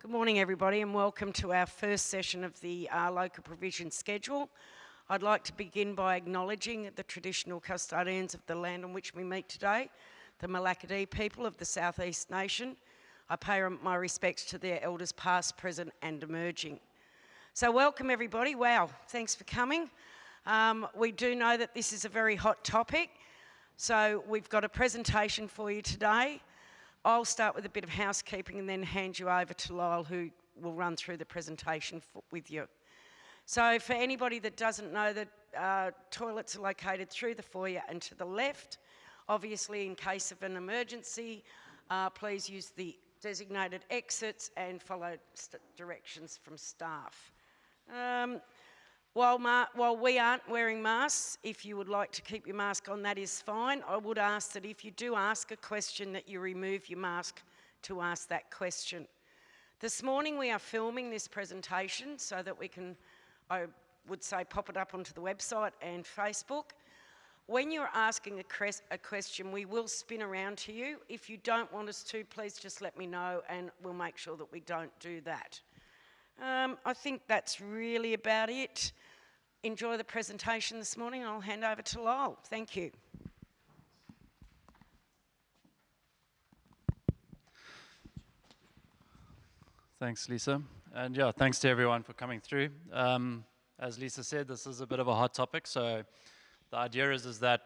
Good morning, everybody, and welcome to our first session of the local provision schedule. I'd like to begin by acknowledging the traditional custodians of the land on which we meet today, the Malakadee people of the South East Nation. I pay my respects to their elders past, present and emerging. So welcome everybody. Wow, thanks for coming. We do know that this is a very hot topic, so we've got a presentation for you today. I'll start with a bit of housekeeping and then hand you over to Lyle, who will run through the presentation with you. So for anybody that doesn't know, the toilets are located through the foyer and to the left. Obviously, in case of an emergency, please use the designated exits and follow directions from staff. While we aren't wearing masks, if you would like to keep your mask on, that is fine. I would ask that if you do ask a question that you remove your mask to ask that question. This morning we are filming this presentation so that we can, I would say, pop it up onto the website and Facebook. When you're asking a question, we will spin around to you. If you don't want us to, please just let me know and we'll make sure that we don't do that. I think that's really about it. Enjoy the presentation this morning. I'll hand over to Lyle. Thank you. Thanks, Lisa. And yeah, thanks to everyone for coming through. As Lisa said, this is a bit of a hot topic. So the idea is that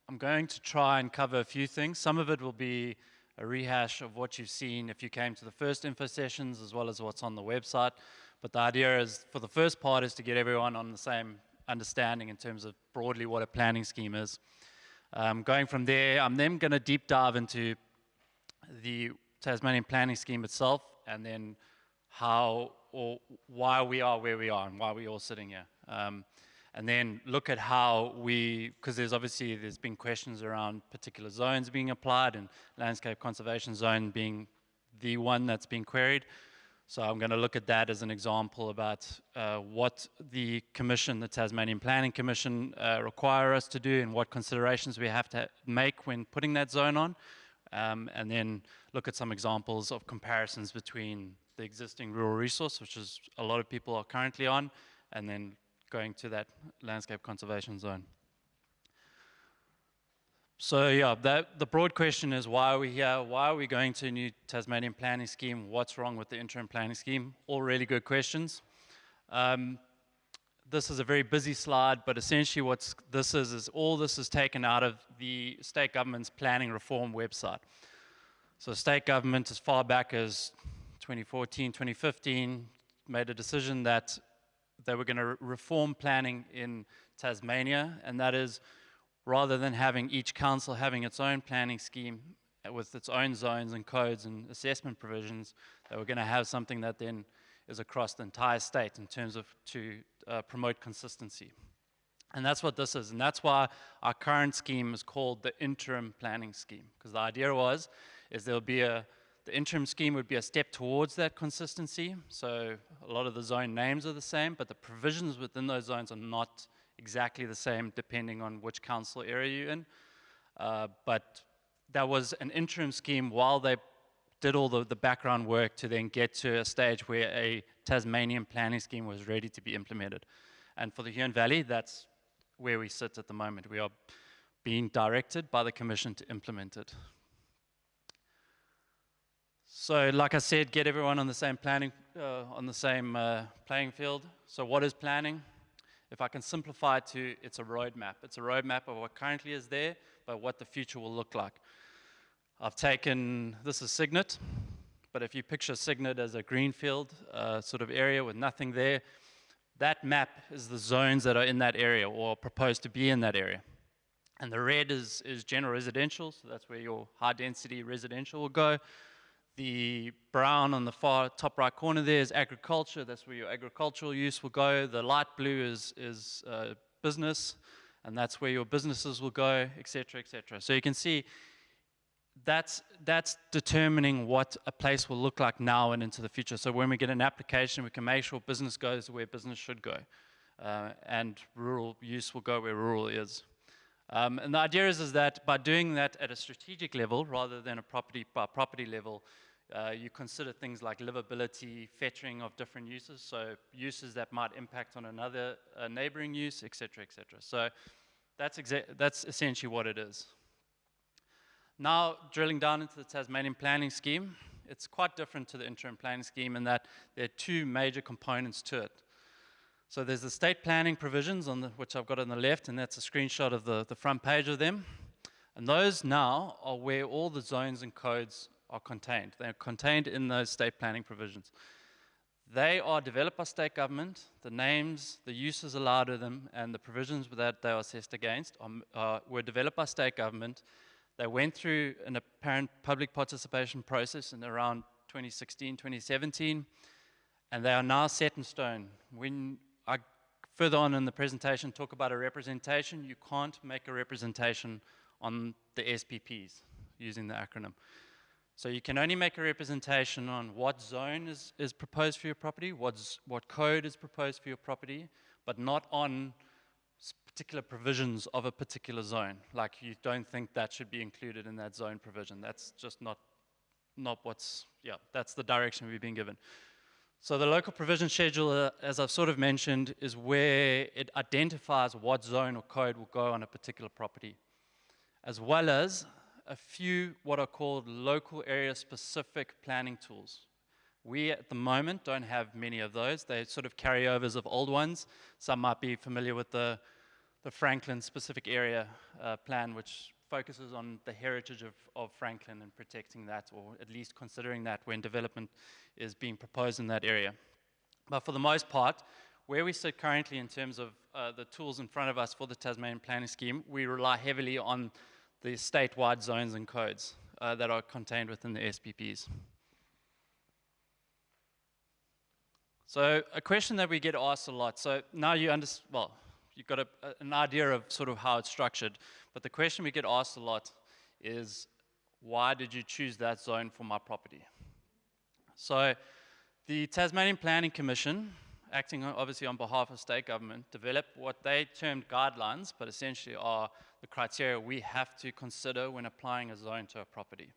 I'm going to try and cover a few things. Some of it will be a rehash of what you've seen if you came to the first info sessions, as well as what's on the website. But the idea is, for the first part, is to get everyone on the same understanding in terms of broadly what a planning scheme is. Going from there, I'm then going to deep dive into the Tasmanian planning scheme itself, and then how or why we are where we are and why we're all sitting here. And then look at how because there's been questions around particular zones being applied and landscape conservation zone being the one that's being queried. So I'm going to look at that as an example about what the Commission, the Tasmanian Planning Commission, require us to do and what considerations we have to make when putting that zone on. And then look at some examples of comparisons between the existing rural resource, which is a lot of people are currently on, and then going to that landscape conservation zone. So yeah, the broad question is, why are we here? Why are we going to a new Tasmanian planning scheme? What's wrong with the interim planning scheme? All really good questions. This is a very busy slide, but essentially what this is all this is taken out of the state government's planning reform website. So state government, as far back as 2014, 2015, made a decision that they were going to reform planning in Tasmania, and that is, rather than having each council having its own planning scheme with its own zones and codes and assessment provisions, they were going to have something that then is across the entire state in terms of to promote consistency. And that's what this is, and that's why our current scheme is called the interim planning scheme, because the idea is the interim scheme would be a step towards that consistency. So a lot of the zone names are the same, but the provisions within those zones are not exactly the same depending on which council area you're in. But that was an interim scheme while they did all the background work to then get to a stage where a Tasmanian planning scheme was ready to be implemented. And for the Huon Valley, that's where we sit at the moment. We are being directed by the Commission to implement it. So, like I said, get everyone on the same playing field. So, what is planning? If I can simplify it to, it's a roadmap. It's a roadmap of what currently is there, but what the future will look like. I've taken, this is Cygnet, but if you picture Cygnet as a greenfield sort of area with nothing there, that map is the zones that are in that area or proposed to be in that area. And the red is general residential, so that's where your high density residential will go. The brown on the far top right corner there is agriculture. That's where your agricultural use will go. The light blue is business, and that's where your businesses will go, etc., etc. So you can see that's determining what a place will look like now and into the future. So when we get an application, we can make sure business goes where business should go, and rural use will go where rural is. And the idea is that by doing that at a strategic level rather than a property by property level, You consider things like livability, fettering of different uses, so uses that might impact on another neighboring use, et cetera, et cetera. So that's essentially what it is. Now, drilling down into the Tasmanian planning scheme, it's quite different to the interim planning scheme in that there are two major components to it. So there's the state planning provisions, which I've got on the left, and that's a screenshot of the front page of them. And those now are where all the zones and codes are contained. They're contained in those state planning provisions. They are developed by state government. The names, the uses allowed of them, and the provisions that they are assessed against were developed by state government. They went through an apparent public participation process in around 2016, 2017, and they are now set in stone. When I further on in the presentation talk about a representation, you can't make a representation on the SPPs using the acronym. So you can only make a representation on what zone is proposed for your property, what code is proposed for your property, but not on particular provisions of a particular zone. Like you don't think that should be included in that zone provision. That's just not what's, yeah, that's the direction we've been given. So the local provision schedule, as I've sort of mentioned, is where it identifies what zone or code will go on a particular property, as well as a few what are called local area specific planning tools. We at the moment don't have many of those. They're sort of carryovers of old ones. Some might be familiar with the Franklin specific area plan, which focuses on the heritage of Franklin and protecting that, or at least considering that when development is being proposed in that area. But for the most part, where we sit currently in terms of the tools in front of us for the Tasmanian planning scheme, we rely heavily on the statewide zones and codes that are contained within the SPPs. So a question that we get asked a lot, so now you understand, well, you've got an idea of sort of how it's structured, but the question we get asked a lot is, why did you choose that zone for my property? So the Tasmanian Planning Commission, acting obviously on behalf of state government, developed what they termed guidelines, but essentially are the criteria we have to consider when applying a zone to a property.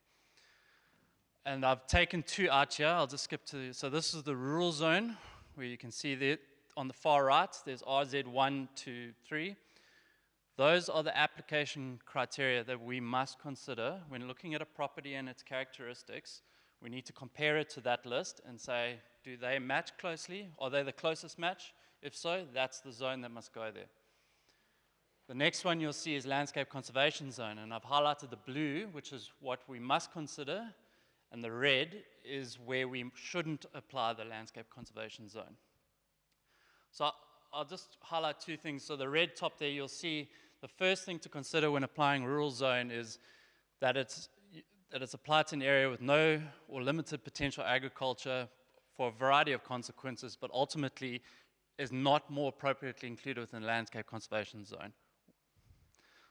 And I've taken two out here. I'll just skip to, so this is the rural zone, where you can see there on the far right, there's RZ1 to 3. Those are the application criteria that we must consider when looking at a property and its characteristics. We need to compare it to that list and say, do they match closely? Are they the closest match? If so, that's the zone that must go there. The next one you'll see is landscape conservation zone, and I've highlighted the blue, which is what we must consider, and the red is where we shouldn't apply the landscape conservation zone. So I'll just highlight two things. So the red top there, you'll see the first thing to consider when applying rural zone is that it's applied to an area with no or limited potential agriculture for a variety of consequences, but ultimately is not more appropriately included within the landscape conservation zone.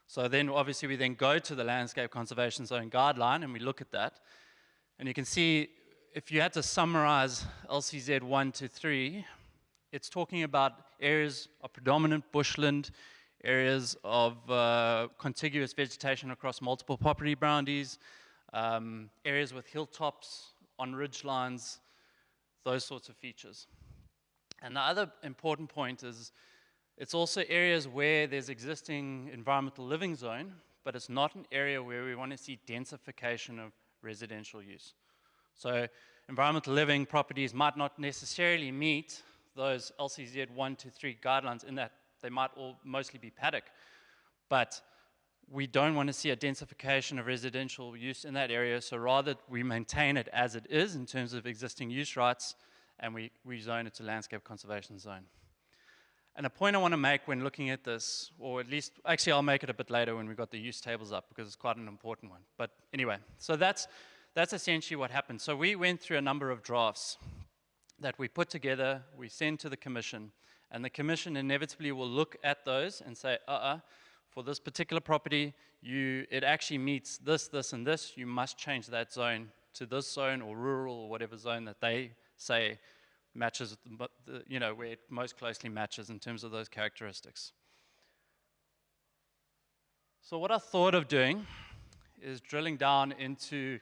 So then obviously we then go to the landscape conservation zone guideline and we look at that. And you can see if you had to summarize LCZ 1 to 3, it's talking about areas of predominant bushland, areas of contiguous vegetation across multiple property boundaries, areas with hilltops on ridge lines, those sorts of features. And the other important point is it's also areas where there's existing environmental living zone, but it's not an area where we want to see densification of residential use. So environmental living properties might not necessarily meet those LCZ 1 to 3 guidelines in that they might all mostly be paddock, but we don't want to see a densification of residential use in that area, so rather we maintain it as it is in terms of existing use rights, and we rezone it to landscape conservation zone. And a point I want to make when looking at this, or at least, actually I'll make it a bit later when we've got the use tables up, because it's quite an important one. But anyway, so that's essentially what happened. So we went through a number of drafts that we put together, we send to the commission, and the commission inevitably will look at those and say, for this particular property, it actually meets this, this, and this, you must change that zone to this zone or rural or whatever zone that they say matches, where it most closely matches in terms of those characteristics. So what I thought of doing is drilling down into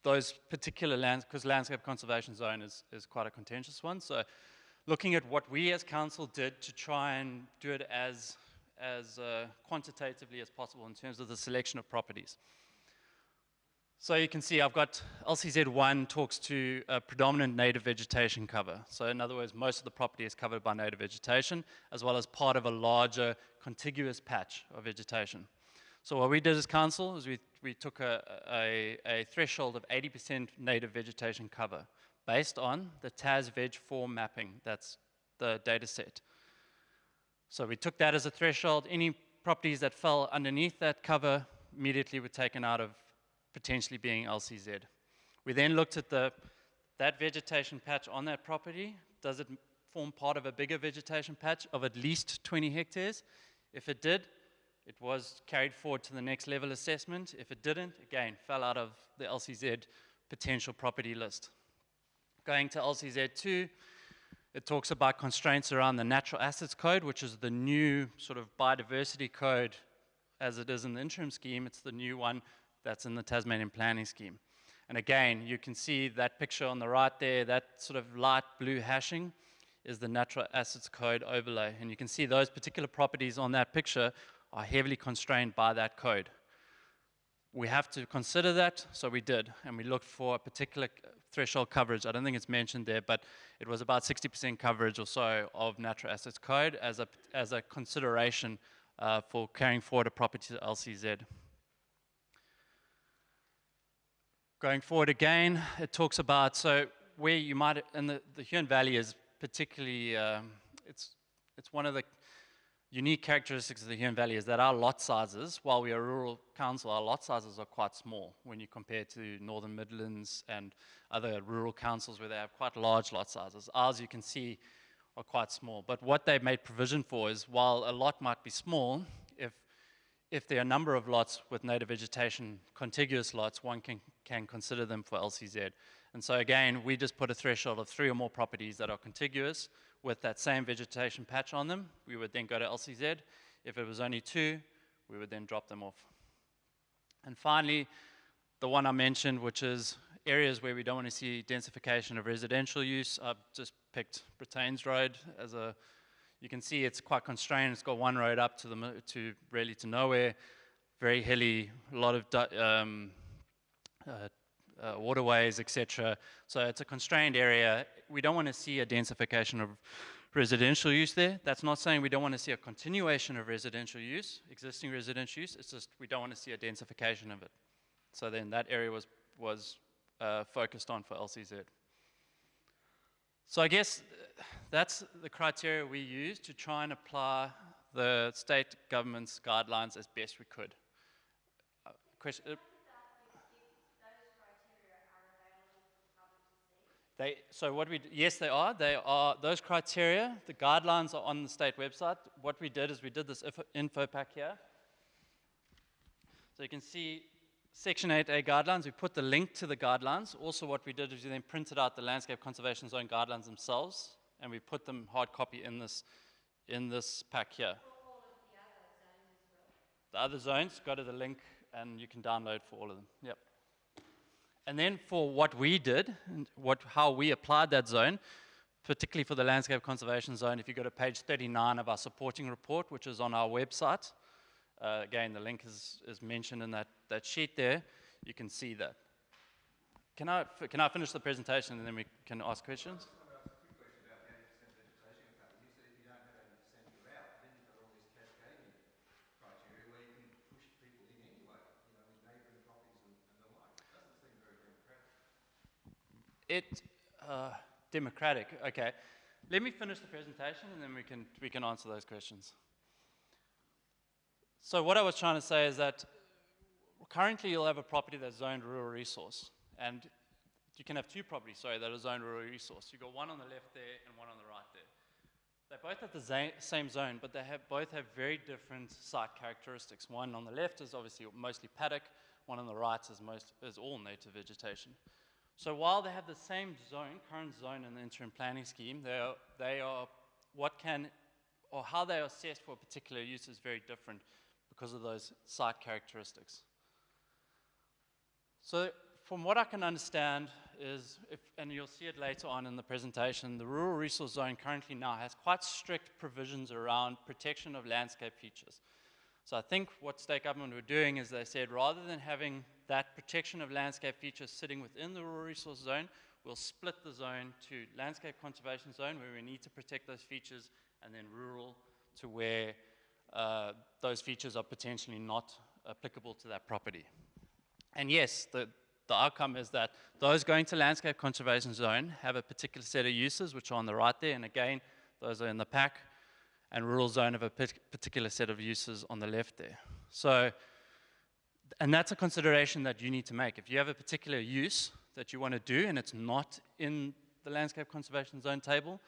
those particular lands, because landscape conservation zone is quite a contentious one. So looking at what we as council did to try and do it as quantitatively as possible in terms of the selection of properties. So you can see I've got LCZ1 talks to a predominant native vegetation cover. So in other words, most of the property is covered by native vegetation, as well as part of a larger contiguous patch of vegetation. So what we did as council is we took a threshold of 80% native vegetation cover based on the TAS Veg 4 mapping. That's the data set. So we took that as a threshold. Any properties that fell underneath that cover immediately were taken out of potentially being LCZ. We then looked at that vegetation patch on that property. Does it form part of a bigger vegetation patch of at least 20 hectares? If it did, it was carried forward to the next level assessment. If it didn't, again, fell out of the LCZ potential property list. Going to LCZ2, it talks about constraints around the Natural Assets Code, which is the new sort of biodiversity code as it is in the interim scheme. It's the new one that's in the Tasmanian planning scheme. And again, you can see that picture on the right there, that sort of light blue hashing is the Natural Assets Code overlay. And you can see those particular properties on that picture are heavily constrained by that code. We have to consider that, so we did, and we looked for a particular threshold coverage. I don't think it's mentioned there, but it was about 60% coverage or so of Natural Assets Code as a consideration for carrying forward a property to LCZ. Going forward again, it talks about, so where you might, and the Huon Valley is particularly, it's one of the unique characteristics of the Huon Valley is that our lot sizes, while we are a rural council, our lot sizes are quite small when you compare to Northern Midlands and other rural councils where they have quite large lot sizes. Ours, you can see, are quite small. But what they've made provision for is, while a lot might be small, if there are a number of lots with native vegetation, contiguous lots, one can consider them for LCZ. And so again, we just put a threshold of 3 or more properties that are contiguous with that same vegetation patch on them. We would then go to LCZ. If it was only 2, we would then drop them off. And finally, the one I mentioned, which is areas where we don't want to see densification of residential use. I've just picked Britain's Road as a, you can see it's quite constrained. It's got one road up to really to nowhere, very hilly, a lot of waterways, etc. So it's a constrained area. We don't want to see a densification of residential use there. That's not saying we don't want to see a continuation of residential use, existing residential use. It's just we don't want to see a densification of it. So then that area was focused on for LCZ. So I guess that's the criteria we used to try and apply the state government's guidelines as best we could. Question? Yes, they are. They are those criteria. The guidelines are on the state website. What we did is we did this info pack here. So you can see Section 8A guidelines. We put the link to the guidelines. Also, what we did is we then printed out the landscape conservation zone guidelines themselves, and we put them hard copy in this pack here. For all of the other zones as well. The other zones, go to the link, and you can download for all of them. Yep. And then for what we did, and how we applied that zone, particularly for the landscape conservation zone, if you go to page 39 of our supporting report, which is on our website, again, the link is mentioned in that sheet there, you can see that. Can I finish the presentation and then we can ask questions? Democratic. Okay. Let me finish the presentation and then we can answer those questions. So what I was trying to say is that currently you'll have a property that's zoned rural resource, and you can have 2 properties, that are zoned rural resource. You've got one on the left there and one on the right there. They both have the same zone, but they both have very different site characteristics. One on the left is obviously mostly paddock, one on the right is all native vegetation. So while they have the same zone, current zone in the interim planning scheme, they are how they are assessed for a particular use is very different because of those site characteristics. So from what I can understand is, and you'll see it later on in the presentation, the rural resource zone currently now has quite strict provisions around protection of landscape features. So I think what state government were doing is they said, rather than having that protection of landscape features sitting within the rural resource zone, we'll split the zone to landscape conservation zone, where we need to protect those features, and then rural to where those features are potentially not applicable to that property. And yes, the outcome is that those going to landscape conservation zone have a particular set of uses, which are on the right there, and again, those are in the pack, and rural zone have a particular set of uses on the left there. So, and that's a consideration that you need to make. If you have a particular use that you want to do and it's not in the landscape conservation zone table,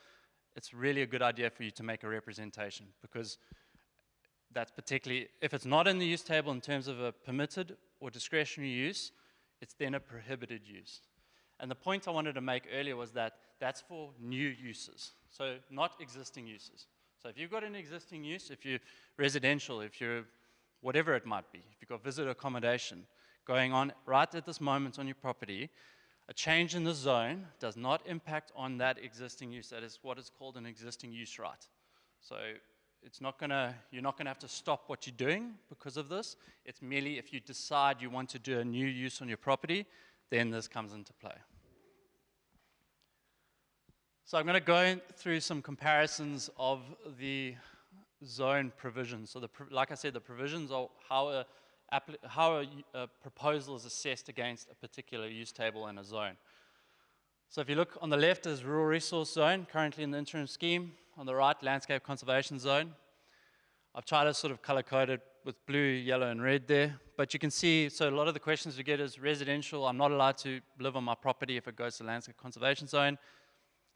it's really a good idea for you to make a representation, because that's particularly, if it's not in the use table in terms of a permitted or discretionary use, it's then a prohibited use. And the point I wanted to make earlier was that that's for new uses, so not existing uses. So if you've got an existing use, if you're residential, if you're whatever it might be, if you've got visitor accommodation going on right at this moment on your property, a change in the zone does not impact on that existing use. That is what is called an existing use right. So it's not gonna, you're not gonna have to stop what you're doing because of this. It's merely if you decide you want to do a new use on your property, then this comes into play. So I'm going to go through some comparisons of the zone provisions. So like I said, the provisions are how a proposal is assessed against a particular use table and a zone. So if you look on the left is rural resource zone, currently in the interim scheme. On the right, landscape conservation zone. I've tried to sort of color code it with blue, yellow, and red there. But you can see, so a lot of the questions we get is residential. I'm not allowed to live on my property if it goes to landscape conservation zone.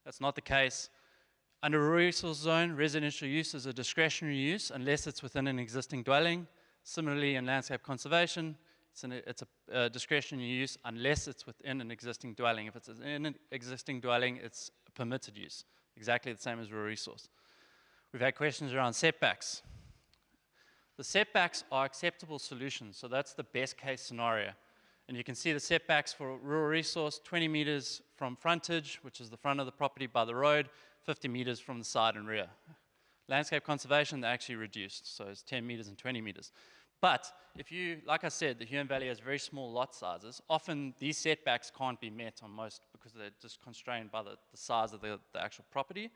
That's not the case. Under rural resource zone, residential use is a discretionary use unless it's within an existing dwelling. Similarly, in landscape conservation, it's a discretionary use unless it's within an existing dwelling. If it's in an existing dwelling, it's a permitted use, exactly the same as rural resource. We've had questions around setbacks. The setbacks are acceptable solutions, so that's the best case scenario. And you can see the setbacks for rural resource, 20 meters from frontage, which is the front of the property by the road, 50 meters from the side and rear. Landscape conservation, they're actually reduced, so it's 10 meters and 20 meters. But if you, like I said, the Huon Valley has very small lot sizes. Often these setbacks can't be met on most because they're just constrained by the size of the actual property.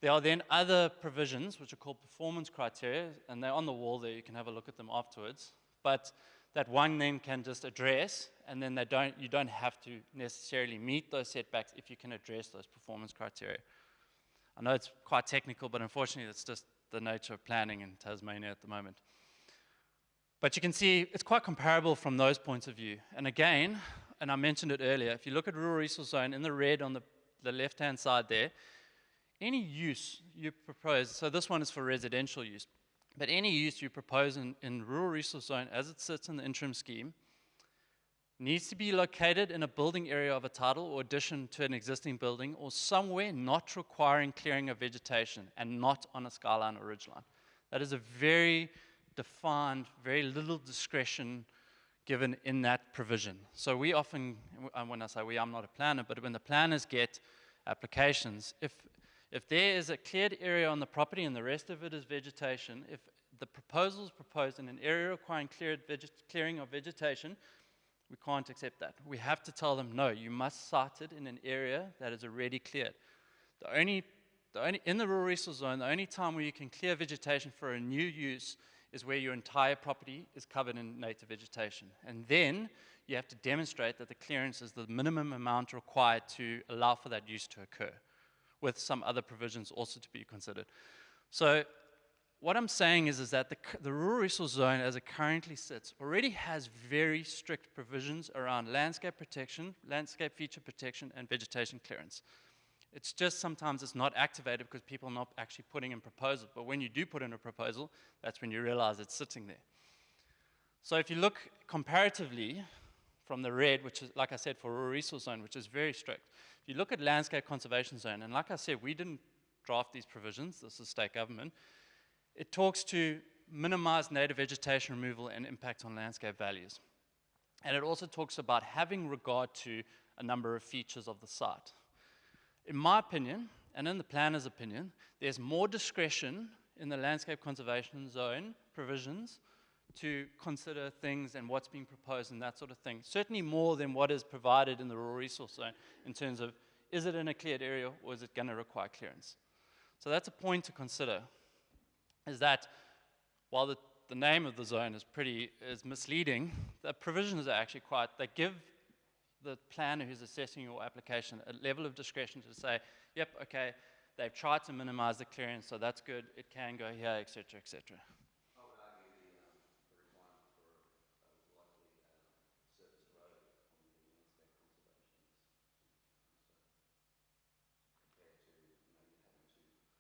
There are then other provisions, which are called performance criteria, and they're on the wall there. You can have a look at them afterwards. But that one then can just address, and then you don't have to necessarily meet those setbacks if you can address those performance criteria. I know it's quite technical, but unfortunately it's just the nature of planning in Tasmania at the moment. But you can see it's quite comparable from those points of view. And again, and I mentioned it earlier, if you look at rural resource zone in the red on the left-hand side there, any use you propose, so this one is for residential use, but any use you propose in rural resource zone as it sits in the interim scheme needs to be located in a building area of a title or addition to an existing building or somewhere not requiring clearing of vegetation and not on a skyline or ridgeline. That is a very defined, very little discretion given in that provision. So we often, when I say we, I'm not a planner, but when the planners get applications, if there is a cleared area on the property and the rest of it is vegetation, if the proposal is proposed in an area requiring clearing of vegetation, we can't accept that. We have to tell them, no, you must site it in an area that is already cleared. In the rural resource zone, the only time where you can clear vegetation for a new use is where your entire property is covered in native vegetation. And then you have to demonstrate that the clearance is the minimum amount required to allow for that use to occur, with some other provisions also to be considered. So what I'm saying is that the rural resource zone as it currently sits already has very strict provisions around landscape protection, landscape feature protection, and vegetation clearance. It's just sometimes it's not activated because people are not actually putting in proposals. But when you do put in a proposal, that's when you realize it's sitting there. So if you look comparatively from the red, which is, like I said, for rural resource zone, which is very strict. If you look at landscape conservation zone, and like I said, we didn't draft these provisions, this is state government, it talks to minimize native vegetation removal and impact on landscape values. And it also talks about having regard to a number of features of the site. In my opinion, and in the planner's opinion, there's more discretion in the landscape conservation zone provisions to consider things and what's being proposed and that sort of thing. Certainly more than what is provided in the rural resource zone in terms of, is it in a cleared area or is it going to require clearance? So that's a point to consider, is that while the name of the zone is misleading, the provisions are actually quite, they give the planner who's assessing your application a level of discretion to say, yep, okay, they've tried to minimize the clearance, so that's good, it can go here, et cetera, et cetera. I would argue the requirement for a likely surface road on the landscape conservation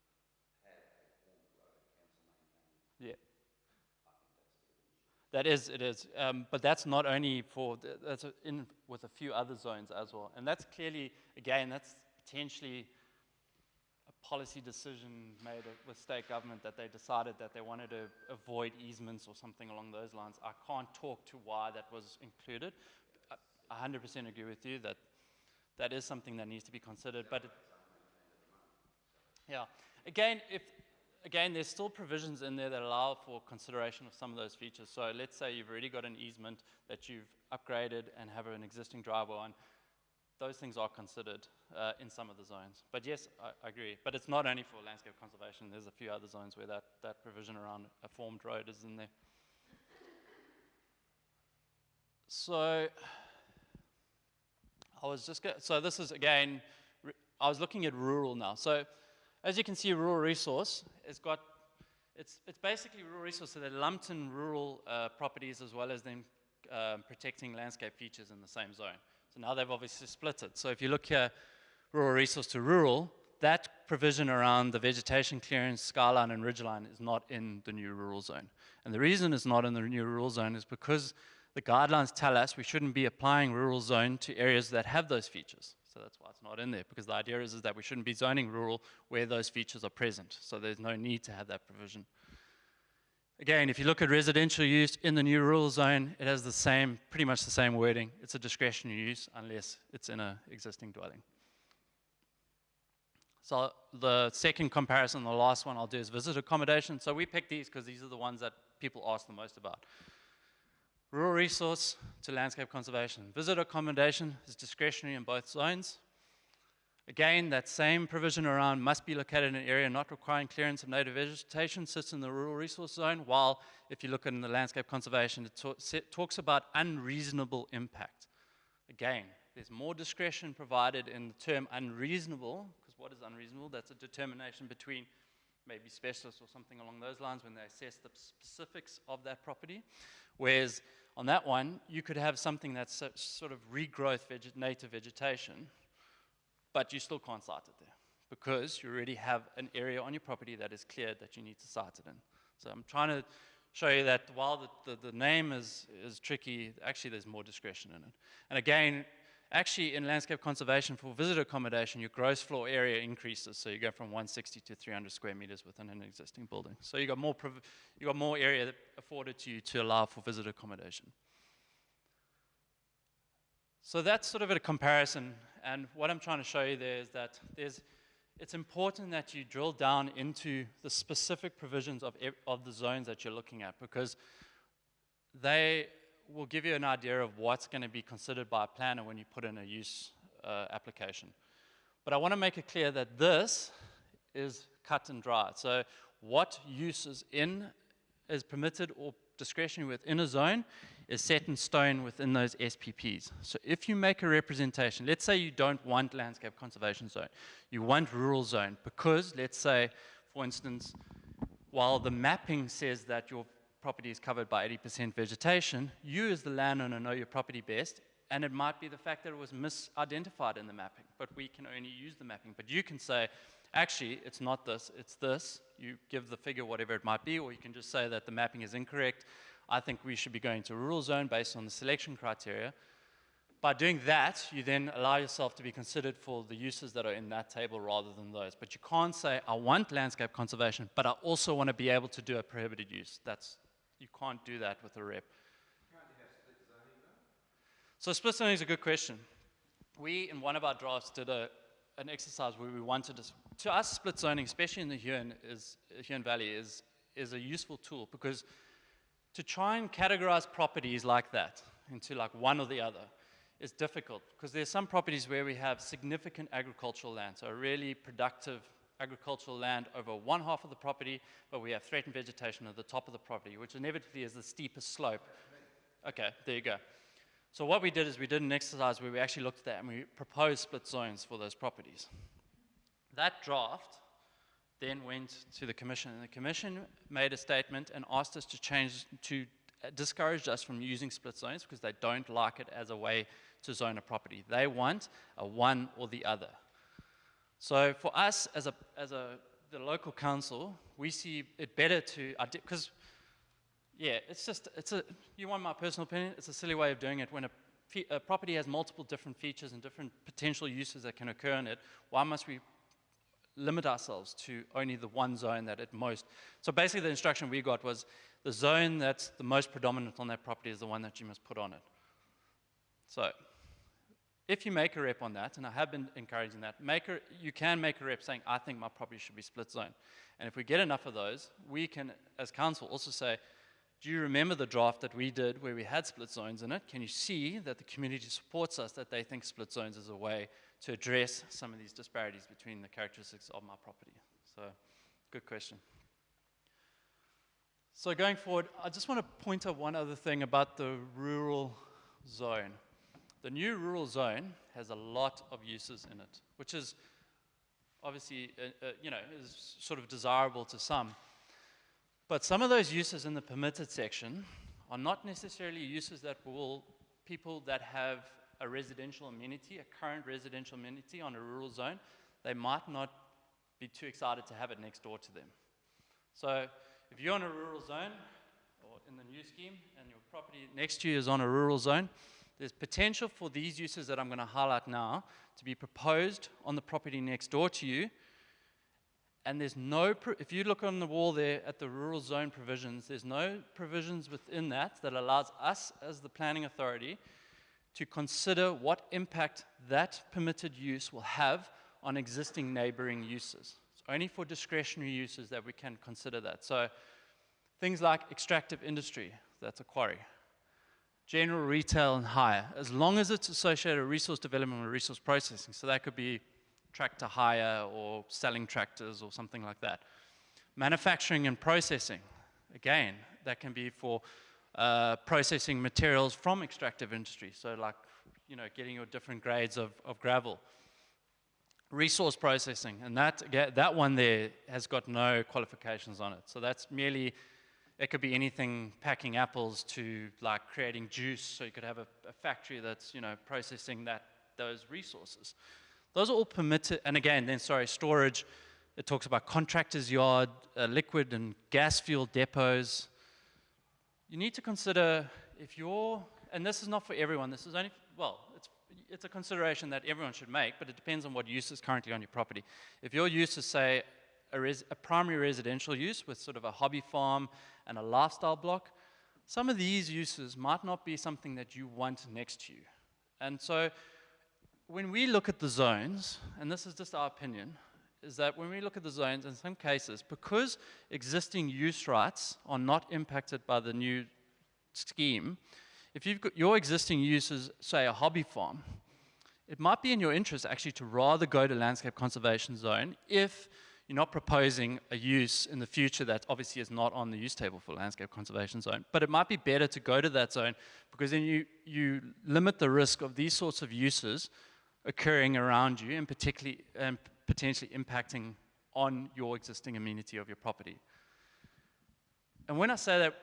compared to you having to have a formed road council maintained. Yeah. I think that's a bit of an issue. That is, it is. But that's not only for, that's in with a few other zones as well. And that's clearly, again, that's potentially a policy decision made with state government that they decided that they wanted to avoid easements or something along those lines. I can't talk to why that was included. I 100% agree with you that that is something that needs to be considered. But yeah, again, there's still provisions in there that allow for consideration of some of those features. So let's say you've already got an easement that you've upgraded and have an existing driveway on. Those things are considered in some of the zones. But yes, I agree. But it's not only for landscape conservation. There's a few other zones where that provision around a formed road is in there. So so this is, again, I was looking at rural now. So as you can see, rural resource has got, it's basically rural resource, so they're lumped in rural properties as well as then protecting landscape features in the same zone. So now they've obviously split it. So if you look here, rural resource to rural, that provision around the vegetation clearance, skyline and ridgeline is not in the new rural zone. And the reason it's not in the new rural zone is because the guidelines tell us we shouldn't be applying rural zone to areas that have those features. So that's why it's not in there, because the idea is that we shouldn't be zoning rural where those features are present. So there's no need to have that provision. Again, if you look at residential use in the new rural zone, it has the same, pretty much the same wording. It's a discretionary use unless it's in an existing dwelling. So the second comparison, the last one I'll do is visit accommodation. So we picked these because these are the ones that people ask the most about. Rural resource to landscape conservation. Visit accommodation is discretionary in both zones. Again, that same provision around must be located in an area not requiring clearance of native vegetation sits in the rural resource zone, while if you look in the landscape conservation, it talks about unreasonable impact. Again, there's more discretion provided in the term unreasonable, because what is unreasonable? That's a determination between maybe specialists or something along those lines when they assess the specifics of that property. Whereas on that one, you could have something that's sort of regrowth native vegetation, but you still can't site it there because you already have an area on your property that is cleared that you need to site it in. So I'm trying to show you that while the name is tricky, actually there's more discretion in it. And again, actually in landscape conservation for visitor accommodation, your gross floor area increases. So you go from 160 to 300 square meters within an existing building. So you got more area that afforded to you to allow for visitor accommodation. So that's sort of a comparison, and what I'm trying to show you there is that it's important that you drill down into the specific provisions of the zones that you're looking at, because they will give you an idea of what's going to be considered by a planner when you put in a use application. But I want to make it clear that this is cut and dry. So what use is permitted or discretionary within a zone is set in stone within those SPPs. So if you make a representation, let's say you don't want landscape conservation zone, you want rural zone, because let's say, for instance, while the mapping says that your property is covered by 80% vegetation, you as the landowner know your property best, and it might be the fact that it was misidentified in the mapping, but we can only use the mapping. But you can say, actually, it's not this, it's this. You give the figure whatever it might be, or you can just say that the mapping is incorrect. I think we should be going to rural zone based on the selection criteria. By doing that, you then allow yourself to be considered for the uses that are in that table rather than those. But you can't say, I want landscape conservation, but I also want to be able to do a prohibited use. You can't do that with a rep. Can't you have split zoning though? So split zoning is a good question. We, in one of our drafts, did an exercise where we wanted to us, split zoning, especially in the Huon Valley, is a useful tool, because to try and categorize properties like that into like one or the other is difficult, because there's some properties where we have significant agricultural land, so a really productive agricultural land over one half of the property, but we have threatened vegetation at the top of the property, which inevitably is the steepest slope. Okay, there you go. So what we did is we did an exercise where we actually looked at that and we proposed split zones for those properties. That draft then went to the commission, and the commission made a statement and asked us to discourage us from using split zones, because they don't like it as a way to zone a property. They want a one or the other. So for us as the local council, we see it better to, because yeah, you want my personal opinion, it's a silly way of doing it. When a property has multiple different features and different potential uses that can occur in it, why must we limit ourselves to only the one zone that at most? So basically the instruction we got was the zone that's the most predominant on that property is the one that you must put on it. So if you make a rep on that, and I have been encouraging that, you can make a rep saying, I think my property should be split zone. And if we get enough of those, we can, as council, also say, do you remember the draft that we did where we had split zones in it? Can you see that the community supports us, that they think split zones is a way to address some of these disparities between the characteristics of my property? So, good question. So going forward, I just want to point out one other thing about the rural zone. The new rural zone has a lot of uses in it, which is obviously, is sort of desirable to some. But some of those uses in the permitted section are not necessarily uses that people that have a residential amenity, a current residential amenity on a rural zone, they might not be too excited to have it next door to them. So if you're on a rural zone, or in the new scheme, and your property next to you is on a rural zone, there's potential for these uses that I'm going to highlight now to be proposed on the property next door to you. And there's no, if you look on the wall there at the rural zone provisions, there's no provisions within that allows us as the planning authority to consider what impact that permitted use will have on existing neighboring uses. It's only for discretionary uses that we can consider that. So things like extractive industry, that's a quarry. General retail and hire, as long as it's associated with resource development or resource processing. So that could be tractor hire or selling tractors or something like that. Manufacturing and processing, again, that can be for processing materials from extractive industry, so like, getting your different grades of gravel. Resource processing, and that one there has got no qualifications on it. So that's merely, it could be anything packing apples to like creating juice, so you could have a factory that's, processing those resources. Those are all permitted, and again, then storage, it talks about contractors' yard, liquid and gas fuel depots. You need to consider if and this is not for everyone, this is only, it's a consideration that everyone should make, but it depends on what use is currently on your property. If your use is, say, a primary residential use with sort of a hobby farm and a lifestyle block, some of these uses might not be something that you want next to you. And so, when we look at the zones, and this is just our opinion, is that when we look at the zones, in some cases, because existing use rights are not impacted by the new scheme, if you've got your existing uses, say a hobby farm, it might be in your interest actually to rather go to landscape conservation zone if you're not proposing a use in the future that obviously is not on the use table for landscape conservation zone. But it might be better to go to that zone because then you limit the risk of these sorts of uses occurring around you and particularly potentially impacting on your existing amenity of your property. And when I say that,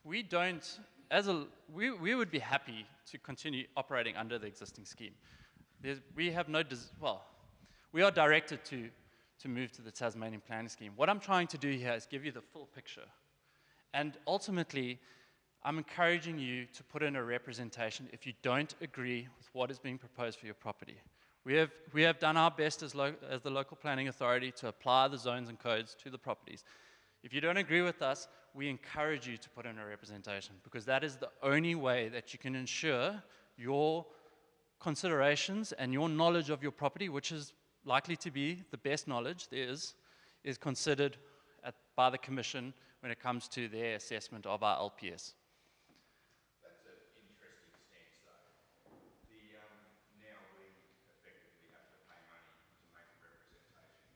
we would be happy to continue operating under the existing scheme. We are directed to move to the Tasmanian planning scheme. What I'm trying to do here is give you the full picture. And ultimately, I'm encouraging you to put in a representation if you don't agree with what is being proposed for your property. We have done our best as the local planning authority to apply the zones and codes to the properties. If you don't agree with us, we encourage you to put in a representation because that is the only way that you can ensure your considerations and your knowledge of your property, which is likely to be the best knowledge there is considered by the Commission when it comes to their assessment of our LPS. That's an interesting stance, though. Now we effectively have to pay money to make a representation.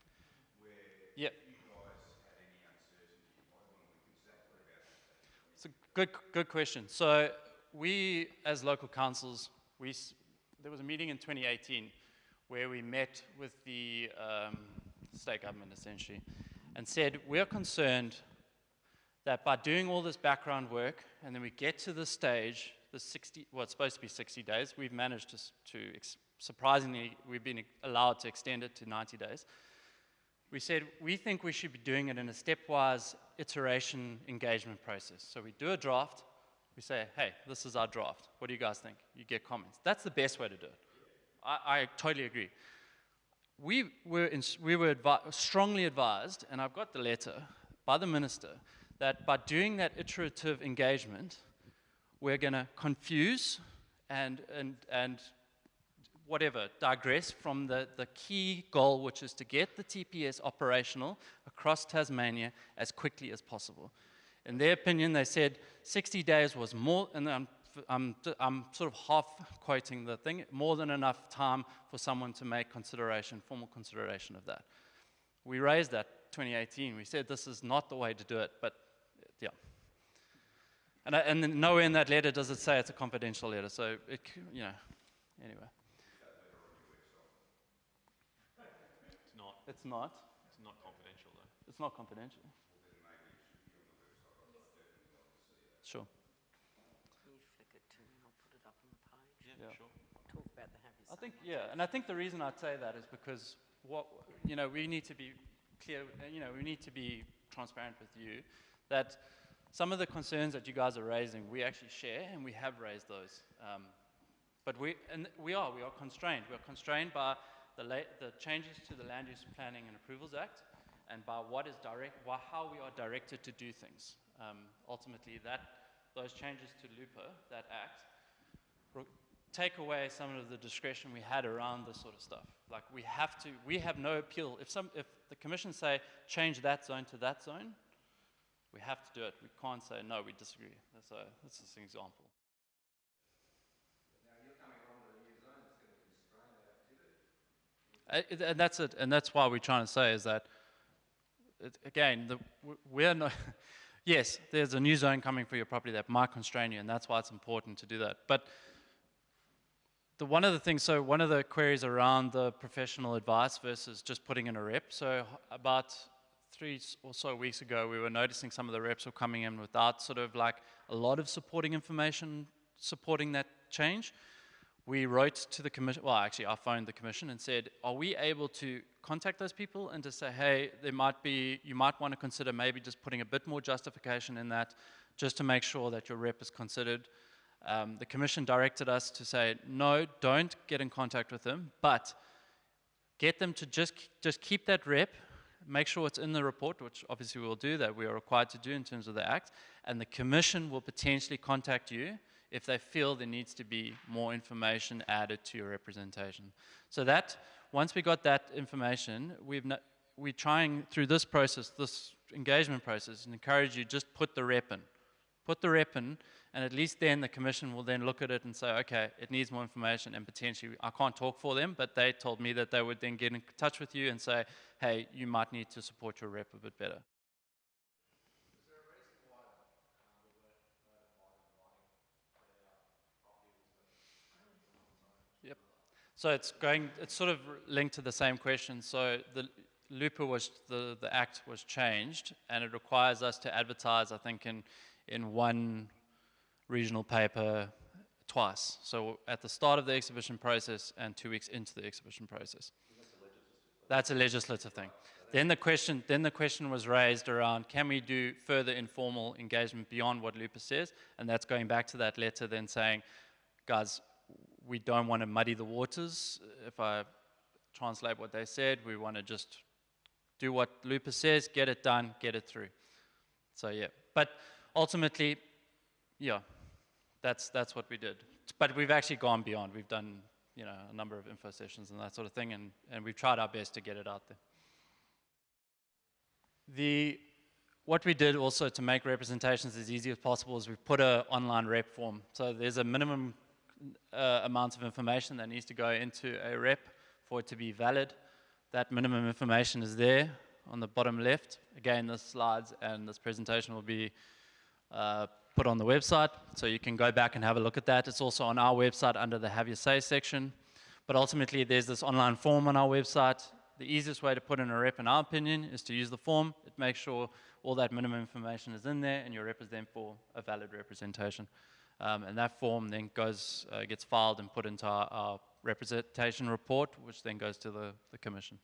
Where Yep. if you guys had any uncertainty, you might want to look into that. What about that? It's a good question. So we, as local councils, there was a meeting in 2018 where we met with the state government, essentially, and said, we're concerned that by doing all this background work, and then we get to the stage, it's supposed to be 60 days, we've managed surprisingly, we've been allowed to extend it to 90 days. We said, we think we should be doing it in a stepwise iteration engagement process. So we do a draft, we say, hey, this is our draft. What do you guys think? You get comments. That's the best way to do it. I totally agree. We were strongly advised, and I've got the letter by the minister, that by doing that iterative engagement, we're going to confuse and whatever, digress from the key goal, which is to get the TPS operational across Tasmania as quickly as possible. In their opinion, they said 60 days was more, and I'm sort of half quoting the thing, more than enough time for someone to make formal consideration of that. We raised that 2018. We said this is not the way to do it, but yeah. And then nowhere in that letter does it say it's a confidential letter, so it, anyway. It's not. It's not. It's not confidential, though. It's not confidential. Sure. Can you flick it to me? I'll put it up on the page. Yeah, Yeah. sure. Talk about the happy I think, yeah, and I think the reason I'd say that is because we need to be clear, we need to be transparent with you that some of the concerns that you guys are raising, we actually share, and we have raised those. But we are constrained. We're constrained by the changes to the Land Use Planning and Approvals Act, and by how we are directed to do things. Ultimately, those changes to LUPA, that act, take away some of the discretion we had around this sort of stuff. Like we have no appeal. If the Commission say change that zone to that zone, we have to do it. We can't say no, we disagree. So that's just an example. Now you're coming along with a new zone that's going to constrain that activity. And that's it. And that's why we're trying to say is that, we're not. Yes, there's a new zone coming for your property that might constrain you, and that's why it's important to do that. But one of the queries around the professional advice versus just putting in a rep. So about 3 or so weeks ago, we were noticing some of the reps were coming in without sort of like a lot of supporting information supporting that change. We wrote to the Commission, well actually I phoned the Commission and said, are we able to contact those people and to say, hey, you might want to consider maybe just putting a bit more justification in that just to make sure that your rep is considered. The Commission directed us to say, no, don't get in contact with them, but get them to just keep that rep, make sure it's in the report, which obviously we'll do, that we are required to do in terms of the Act, and the Commission will potentially contact you if they feel there needs to be more information added to your representation. So that, once we got that information, we're trying through this process, this engagement process, and encourage you just put the rep in. Put the rep in, and at least then the Commission will then look at it and say, okay, it needs more information, and potentially, I can't talk for them, but they told me that they would then get in touch with you and say, hey, you might need to support your rep a bit better. Is there a reason why we weren't notified in writing that our property was going to change from one zone? Yep. So it's sort of linked to the same question. So the LUPA the Act was changed, and it requires us to advertise, I think, in one regional paper twice. So at the start of the exhibition process and 2 weeks into the exhibition process. That's a legislative thing. Then the question was raised around, can we do further informal engagement beyond what LUPA says? And that's going back to that letter then saying, guys, we don't want to muddy the waters. If I translate what they said, we want to just do what LUPA says, get it done, get it through. So yeah, but ultimately, yeah, that's what we did. but we've actually gone beyond. We've done, you know, a number of info sessions and that sort of thing, and we've tried our best to get it out there. What we did also to make representations as easy as possible is we put an online rep form. So there's a minimum amount of information that needs to go into a rep for it to be valid. That minimum information is there on the bottom left. Again, the slides and this presentation will be put on the website, so you can go back and have a look at that. It's also on our website under the Have Your Say section. But ultimately, there's this online form on our website. The easiest way to put in a rep, in our opinion, is to use the form. It makes sure all that minimum information is in there, and your rep is then for a valid representation. And that form then gets filed and put into our representation report, which then goes to the commission.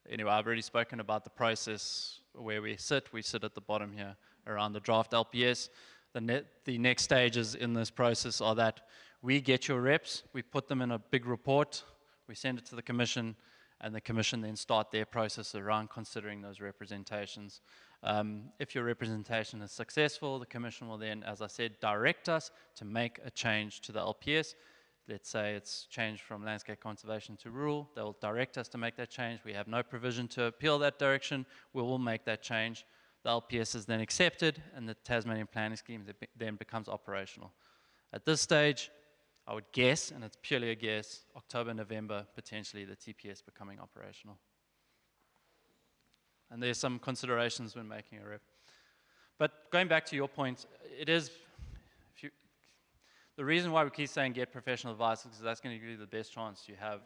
Anyway, I've already spoken about the process where we sit. We sit at the bottom here around the draft LPS. The next stages in this process are that we get your reps, we put them in a big report, we send it to the commission, and the commission then start their process around considering those representations. If your representation is successful, the commission will then, as I said, direct us to make a change to the LPS. Let's say it's changed from landscape conservation to rural. They will direct us to make that change. We have no provision to appeal that direction. We will make that change. The LPS is then accepted, and the Tasmanian planning scheme then becomes operational. At this stage, I would guess, and it's purely a guess, October, November, potentially the TPS becoming operational. And there's some considerations when making a rep. But going back to your point, it is, the reason why we keep saying get professional advice is because that's going to give you the best chance you have,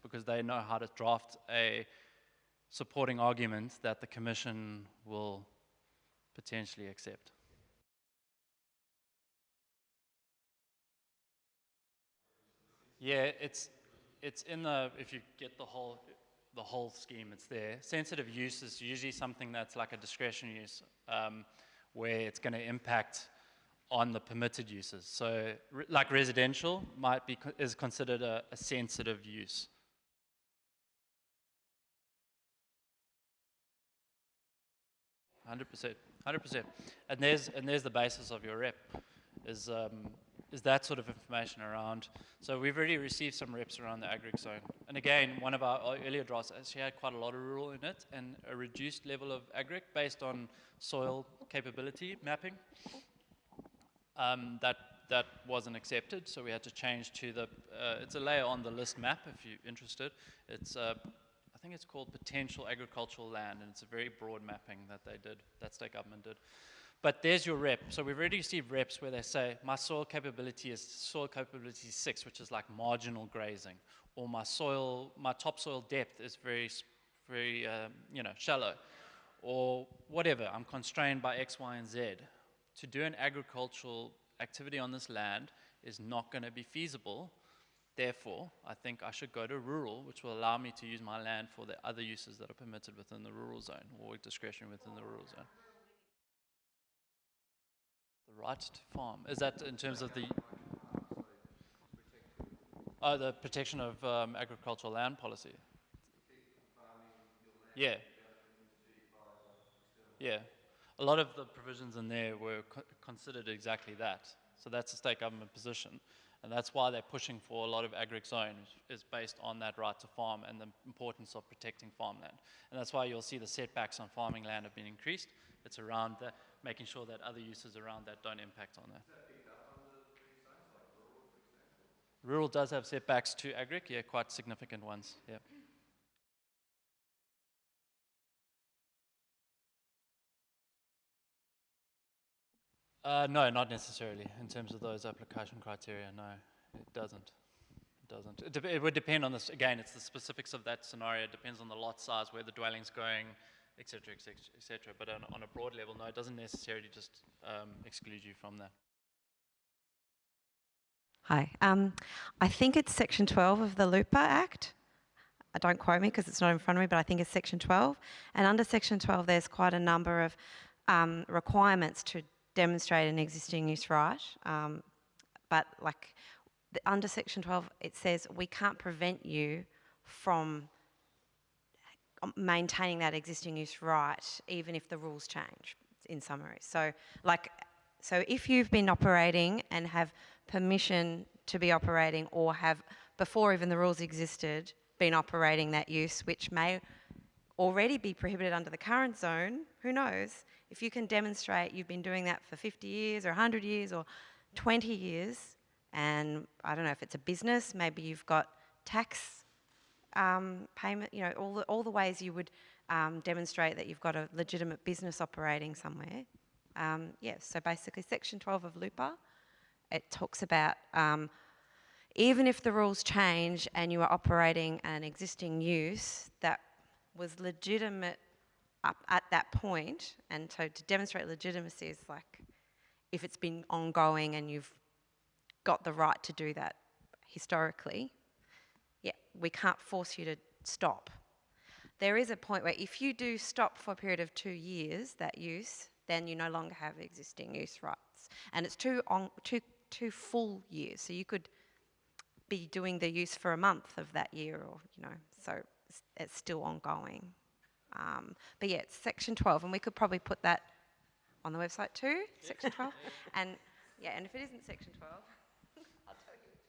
because they know how to draft a supporting argument that the commission will potentially accept. Yeah, it's in the, if you get the whole scheme, it's there. Sensitive use is usually something that's like a discretionary use, where it's going to impact on the permitted uses. So like residential is considered a sensitive use. %, 100%. And there's the basis of your rep, is that sort of information around. So we've already received some reps around the Aggregate Zone. And again, one of our earlier drafts actually had quite a lot of rural in it and a reduced level of aggregate based on soil capability mapping. That wasn't accepted, so we had to change to it's a layer on the list map if you're interested. It's I think it's called potential agricultural land, and it's a very broad mapping that state government did. But there's your rep. So we've already received reps where they say, my soil capability is soil capability 6, which is like marginal grazing, or my topsoil depth is very shallow, or whatever. I'm constrained by X, Y, and Z. To do an agricultural activity on this land is not going to be feasible. Therefore, I think I should go to rural, which will allow me to use my land for the other uses that are permitted within the rural zone, or discretionary within the rural zone. The right to farm, is that in terms of the protection of agricultural land policy? Yeah. Yeah. A lot of the provisions in there were considered exactly that. So that's the state government position. And that's why they're pushing for a lot of Aggregate Zone is based on that right to farm and the importance of protecting farmland. And that's why you'll see the setbacks on farming land have been increased. It's around making sure that other uses around that don't impact on that. Is that picked up on these zones, like rural, for example? Rural does have setbacks to aggregate, yeah, quite significant ones, yeah. No, not necessarily. In terms of those application criteria, no, it doesn't. It would depend on this. Again, it's the specifics of that scenario. It depends on the lot size, where the dwelling's going, etc., etc., etc. But on a broad level, no, it doesn't necessarily just exclude you from that. Hi. I think it's Section 12 of the LUPA Act. Don't quote me because it's not in front of me, but I think it's Section 12. And under Section 12, there's quite a number of requirements to demonstrate an existing use right. But like under Section 12, it says we can't prevent you from maintaining that existing use right, even if the rules change, in summary. So like So if you've been operating and have permission to be operating, or have, before even the rules existed, been operating that use, which may already be prohibited under the current zone, who knows? If you can demonstrate you've been doing that for 50 years or 100 years or 20 years, and I don't know if it's a business, maybe you've got tax payment, you know, all the ways you would demonstrate that you've got a legitimate business operating somewhere. So basically Section 12 of LUPA, it talks about even if the rules change and you are operating an existing use that was legitimate up at that point, and so to demonstrate legitimacy is like if it's been ongoing and you've got the right to do that historically, we can't force you to stop. There is a point where if you do stop for a period of 2 years, that use, then you no longer have existing use rights. And it's two full years, so you could be doing the use for a month of that year, or, you know, so it's still ongoing. But yeah, it's Section 12, and we could probably put that on the website too, Section 12. And yeah, and if it isn't Section 12, I'll tell you which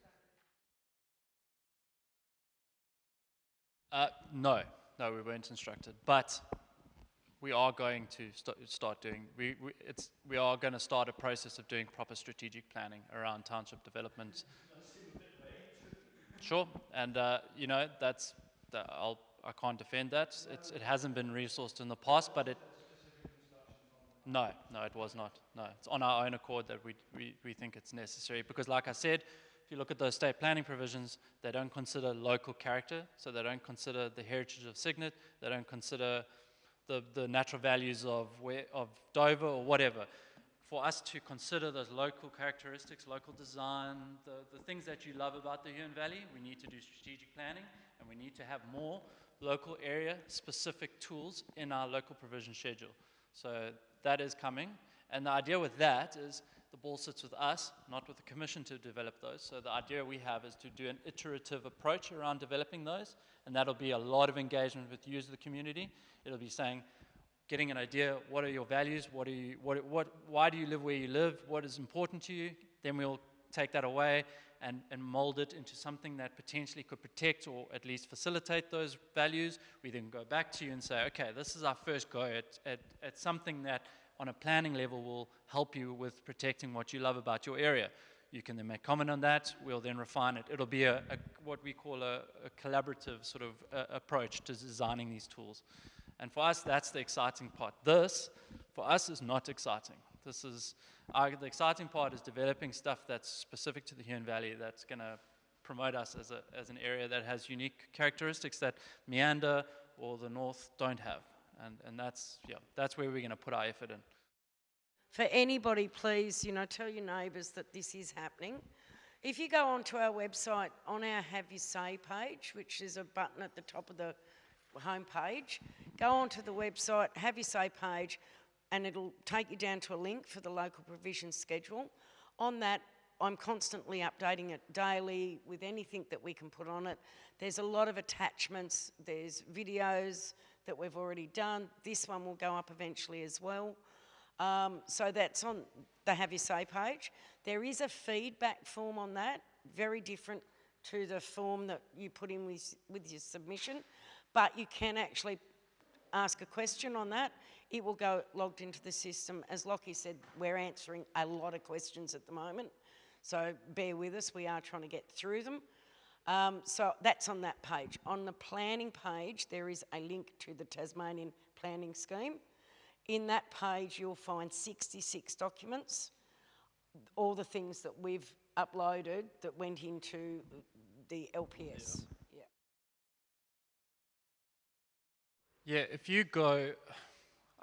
one. No, we weren't instructed, but we are going to start doing. We are going to start a process of doing proper strategic planning around township development. Sure, and you know I can't defend that. It hasn't been resourced in the past, but it. No, it was not. No, it's on our own accord that we think it's necessary, because, like I said, if you look at those state planning provisions, they don't consider local character, so they don't consider the heritage of Cygnet, they don't consider the natural values of Dover or whatever. For us to consider those local characteristics, local design, the things that you love about the Huon Valley, we need to do strategic planning, and we need to have more local area specific tools in our local provision schedule. So that is coming, and the idea with that is the ball sits with us, not with the Commission, to develop those. So the idea we have is to do an iterative approach around developing those, and that'll be a lot of engagement with you as the community. It'll be saying, getting an idea, what are your values, why do you live where you live, what is important to you, then we'll take that away and mold it into something that potentially could protect or at least facilitate those values. We then go back to you and say, okay, this is our first go at something that on a planning level will help you with protecting what you love about your area. You can then make comment on that, we'll then refine it. It'll be what we call a collaborative sort of approach to designing these tools. And for us, that's the exciting part. This, for us, is not exciting. The exciting part is developing stuff that's specific to the Huon Valley, that's going to promote us as an area that has unique characteristics that Meander or the North don't have. And that's where we're going to put our effort in. For anybody, please, tell your neighbours that this is happening. If you go onto our website, on our Have You Say page, which is a button at the top of the home page, go onto the website, Have You Say page, and it'll take you down to a link for the local provision schedule. On that, I'm constantly updating it daily with anything that we can put on it. There's a lot of attachments, there's videos that we've already done. This one will go up eventually as well. So that's on the Have You Say page. There is a feedback form on that, very different to the form that you put in with your submission, but you can actually ask a question on that. It will go logged into the system. As Lockie said, we're answering a lot of questions at the moment, so bear with us, we are trying to get through them. So that's on that page. On the planning page, there is a link to the Tasmanian planning scheme. In that page, you'll find 66 documents, all the things that we've uploaded that went into the LPS. Yeah, if you go,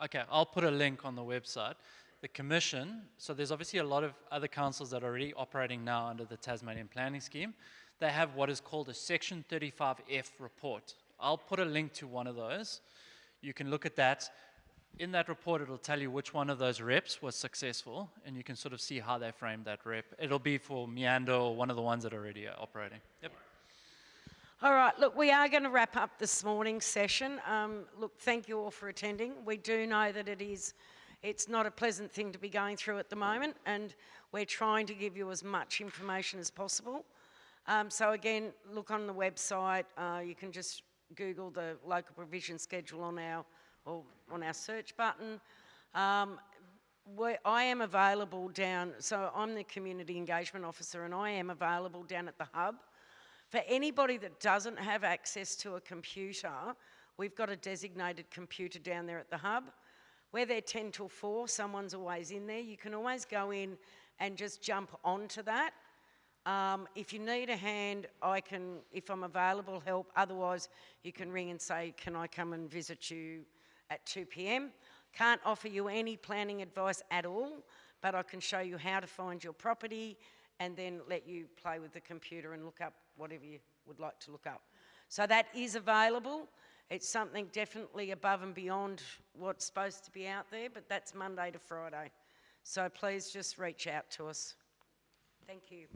okay, I'll put a link on the website. The Commission, so there's obviously a lot of other councils that are already operating now under the Tasmanian planning scheme. They have what is called a Section 35F report. I'll put a link to one of those. You can look at that. In that report, it'll tell you which one of those reps was successful, and you can sort of see how they framed that rep. It'll be for Meander or one of the ones that are already operating. Yep. All right, look, we are going to wrap up this morning's session. Look, thank you all for attending. We do know that it is It's not a pleasant thing to be going through at the moment, and we're trying to give you as much information as possible. So again, look on the website. You can just Google the local provision schedule on our search button. I am available down, so I'm the community engagement officer, and I am available down at the hub. For anybody that doesn't have access to a computer, we've got a designated computer down there at the hub. We're there 10 till 4, someone's always in there. You can always go in and just jump onto that. If you need a hand, I can, if I'm available, help. Otherwise, you can ring and say, can I come and visit you at 2 p.m? Can't offer you any planning advice at all, but I can show you how to find your property and then let you play with the computer and look up whatever you would like to look up. So that is available. It's something definitely above and beyond what's supposed to be out there, but that's Monday to Friday. So please just reach out to us. Thank you.